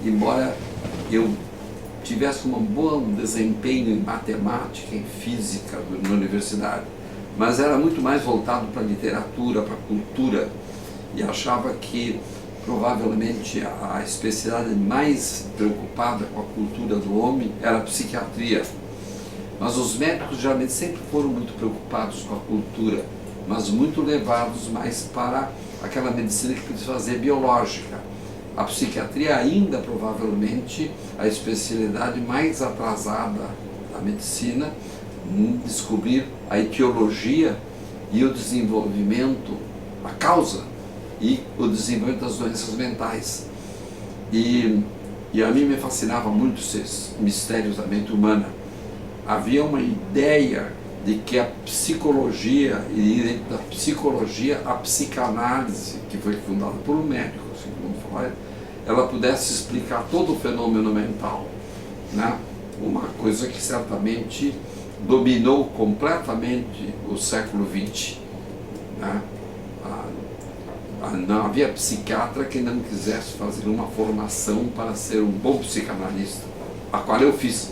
embora eu tivesse um bom desempenho em matemática, em física na universidade, mas era muito mais voltado para a literatura, para a cultura, e achava que provavelmente a especialidade mais preocupada com a cultura do homem era a psiquiatria. Mas os médicos geralmente sempre foram muito preocupados com a cultura, mas muito levados mais para aquela medicina que precisa fazer biológica. A psiquiatria ainda provavelmente a especialidade mais atrasada da medicina em descobrir a etiologia e o desenvolvimento, a causa e o desenvolvimento das doenças mentais. E a mim me fascinava muito esses mistérios da mente humana. Havia uma ideia de que a psicologia, e dentro da psicologia, a psicanálise, que foi fundada por um médico, segundo Freud, ela pudesse explicar todo o fenômeno mental, né? Uma coisa que certamente dominou completamente o século XX, né? Não havia psiquiatra que não quisesse fazer uma formação para ser um bom psicanalista, a qual eu fiz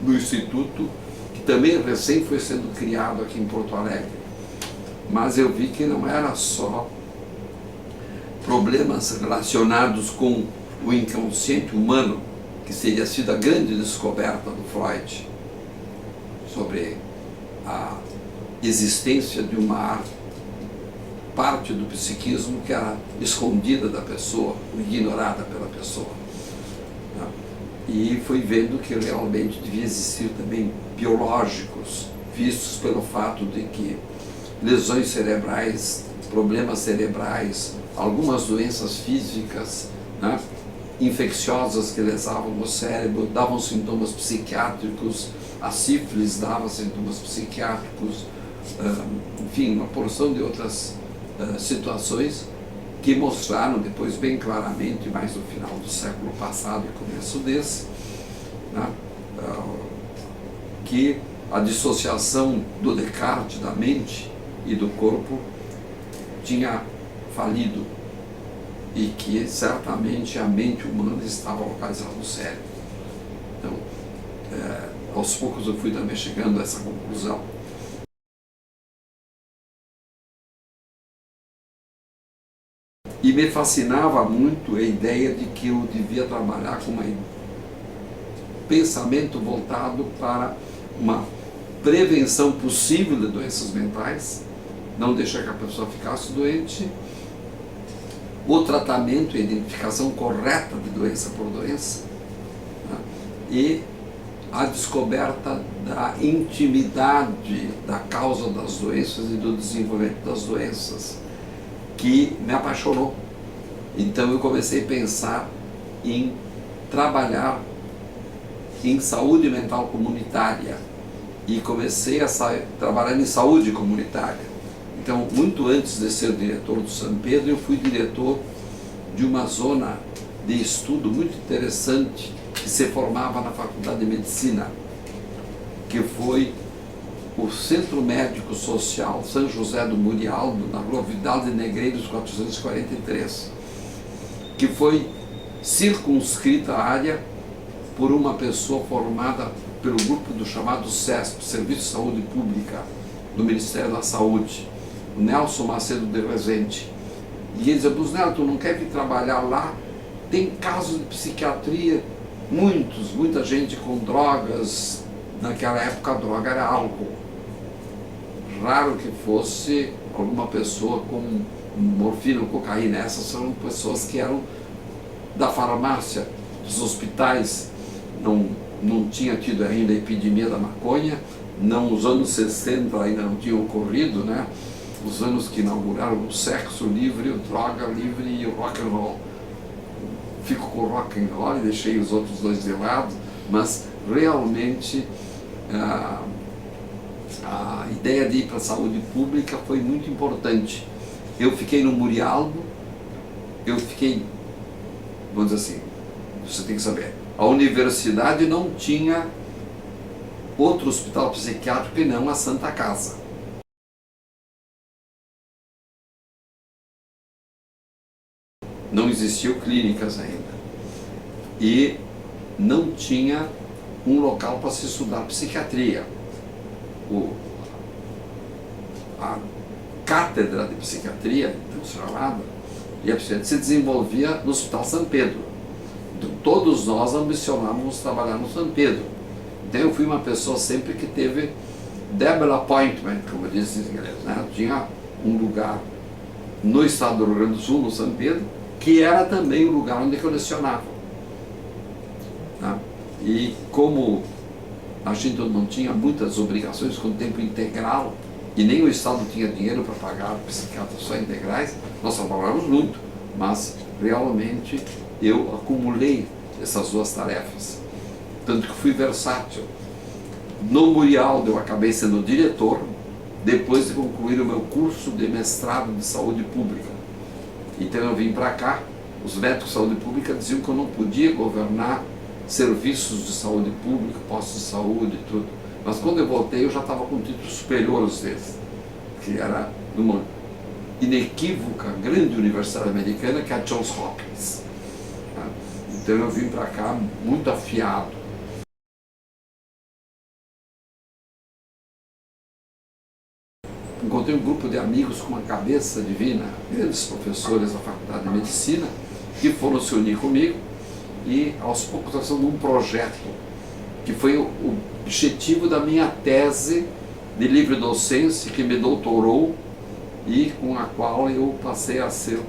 no Instituto, que também recém foi sendo criado aqui em Porto Alegre. Mas eu vi que não era só problemas relacionados com o inconsciente humano, que seria sido a grande descoberta do Freud sobre a existência de uma parte do psiquismo que era escondida da pessoa, ignorada pela pessoa. E fui vendo que realmente devia existir também biológicos, vistos pelo fato de que lesões cerebrais, problemas cerebrais, algumas doenças físicas, né, infecciosas que lesavam o cérebro, davam sintomas psiquiátricos, a sífilis dava sintomas psiquiátricos, enfim, uma porção de outras situações que mostraram depois bem claramente, mais no final do século passado e começo desse, né, que a dissociação do Descartes da mente e do corpo tinha falido e que certamente a mente humana estava localizada no cérebro. Então, aos poucos eu fui também chegando a essa conclusão. E me fascinava muito a ideia de que eu devia trabalhar com um pensamento voltado para uma prevenção possível de doenças mentais, não deixar que a pessoa ficasse doente, o tratamento e a identificação correta de doença por doença, né? E a descoberta da intimidade da causa das doenças e do desenvolvimento das doenças, que me apaixonou. Então eu comecei a pensar em trabalhar em saúde mental comunitária e comecei a trabalhar em saúde comunitária. Então, muito antes de ser diretor do São Pedro, eu fui diretor de uma zona de estudo muito interessante que se formava na Faculdade de Medicina, que foi o Centro Médico Social São José do Murialdo, na Rua Vidal de Negreiros 443, que foi circunscrita a área por uma pessoa formada pelo grupo do chamado SESP, Serviço de Saúde Pública, do Ministério da Saúde, o Nelson Macedo de Rezende. E ele dizia: Busnello, tu não quer vir trabalhar lá? Tem casos de psiquiatria, muita gente com drogas. Naquela época a droga era álcool. Raro que fosse alguma pessoa com morfina ou cocaína. Essas são pessoas que eram da farmácia, dos hospitais. Não tinha tido ainda a epidemia da maconha, os anos 60 ainda não tinham ocorrido, né? Os anos que inauguraram o sexo livre, o droga livre e o rock and roll. Fico com o rock and roll e deixei os outros dois de lado, mas realmente a ideia de ir para a saúde pública foi muito importante. Eu fiquei no Murialdo, vamos dizer assim, você tem que saber, a universidade não tinha outro hospital psiquiátrico que não a Santa Casa. Não existiam clínicas ainda. e não tinha um local para se estudar psiquiatria. A cátedra de psiquiatria, então chamada, e a psiquiatria se desenvolvia no Hospital São Pedro. Então, todos nós ambicionávamos trabalhar no São Pedro. Então eu fui uma pessoa sempre que teve double appointment, como dizem em inglês, né? Eu tinha um lugar no estado do Rio Grande do Sul, no São Pedro, que era também o lugar onde eu lecionava. Tá? E como a gente não tinha muitas obrigações com tempo integral, e nem o Estado tinha dinheiro para pagar psiquiatras só integrais, nós trabalhávamos muito, mas realmente eu acumulei essas duas tarefas. Tanto que fui versátil. No Murialdo eu acabei sendo diretor, depois de concluir o meu curso de mestrado de saúde pública. Então eu vim para cá, os médicos de saúde pública diziam que eu não podia governar serviços de saúde pública, postos de saúde e tudo. Mas quando eu voltei eu já estava com um título superior aos deles, que era numa inequívoca grande universidade americana, que é a Johns Hopkins. Então eu vim para cá muito afiado. Encontrei um grupo de amigos com uma cabeça divina, grandes professores da Faculdade de Medicina, que foram se unir comigo e aos poucos nós fizemos um projeto que foi o objetivo da minha tese de livre docência, que me doutorou e com a qual eu passei a ser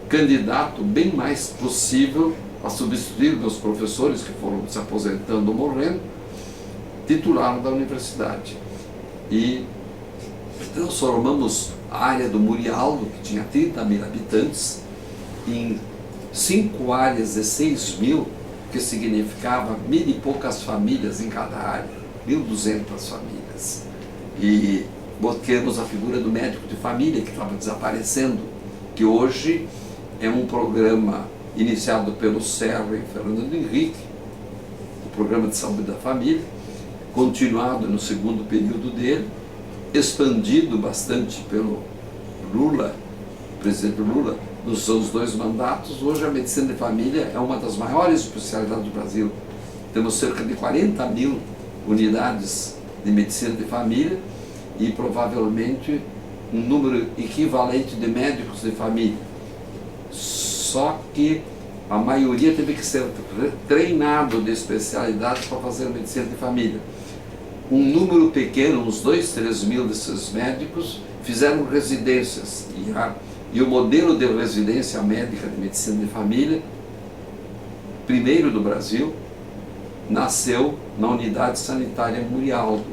candidato bem mais possível a substituir meus professores que foram se aposentando ou morrendo, titular da universidade. E transformamos a área do Murialdo, que tinha 30 mil habitantes, em 5 áreas de 6 mil, que significava 1.000 e poucas famílias em cada área, 1.200 famílias. E botamos a figura do médico de família, que estava desaparecendo, que hoje é um programa iniciado pelo Serra e Fernando Henrique, o programa de saúde da família, continuado no segundo período dele, expandido bastante pelo Lula, o presidente Lula, nos seus 2 mandatos. Hoje a medicina de família é uma das maiores especialidades do Brasil. Temos cerca de 40 mil unidades de medicina de família e provavelmente um número equivalente de médicos de família. Só que a maioria teve que ser treinado de especialidades para fazer medicina de família. Um número pequeno, uns 2, 3 mil desses médicos, fizeram residências. E o modelo de residência médica de medicina de família, primeiro do Brasil, nasceu na unidade sanitária Murialdo,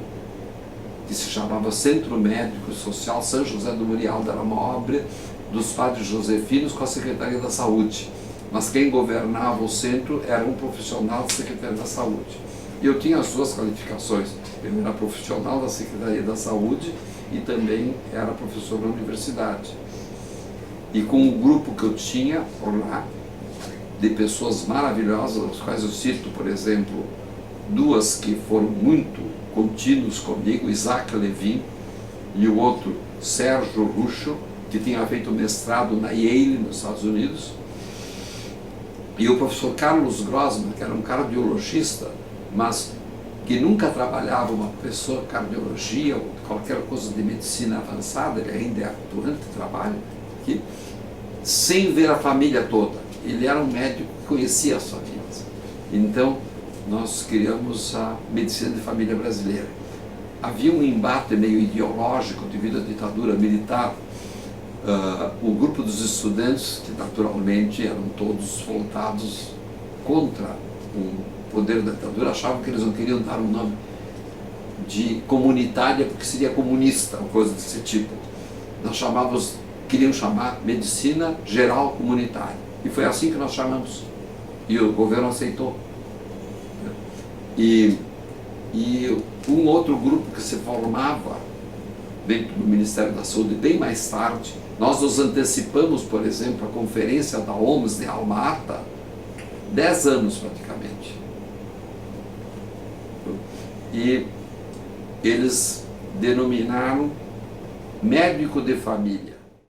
que se chamava Centro Médico e Social São José do Murialdo. Era uma obra dos padres josefinos com a Secretaria da Saúde. Mas quem governava o centro era um profissional da Secretaria da Saúde. E eu tinha as 2 qualificações. Eu era profissional da Secretaria da Saúde e também era professor da universidade. E com o grupo que eu tinha por lá, de pessoas maravilhosas, as quais eu cito, por exemplo, 2 que foram muito contínuos comigo, Isaac Levin e o outro, Sérgio Rucho, que tinha feito mestrado na Yale, nos Estados Unidos, e o professor Carlos Grossman, que era um cardiologista, mas que nunca trabalhava uma pessoa cardiologia ou qualquer coisa de medicina avançada, ele ainda é atuante, trabalha aqui, sem ver a família toda. Ele era um médico que conhecia as famílias. Então, nós criamos a medicina de família brasileira. Havia um embate meio ideológico devido à ditadura militar. O grupo dos estudantes, que naturalmente eram todos voltados contra o poder da ditadura, achavam que eles não queriam dar um nome de comunitária porque seria comunista, ou coisa desse tipo. Nós queriam chamar medicina geral comunitária. E foi assim que nós chamamos. E o governo aceitou. E um outro grupo que se formava dentro do Ministério da Saúde bem mais tarde, nós nos antecipamos, por exemplo, a conferência da OMS de Alma-Ata, 10 anos praticamente. E eles denominaram médico de família.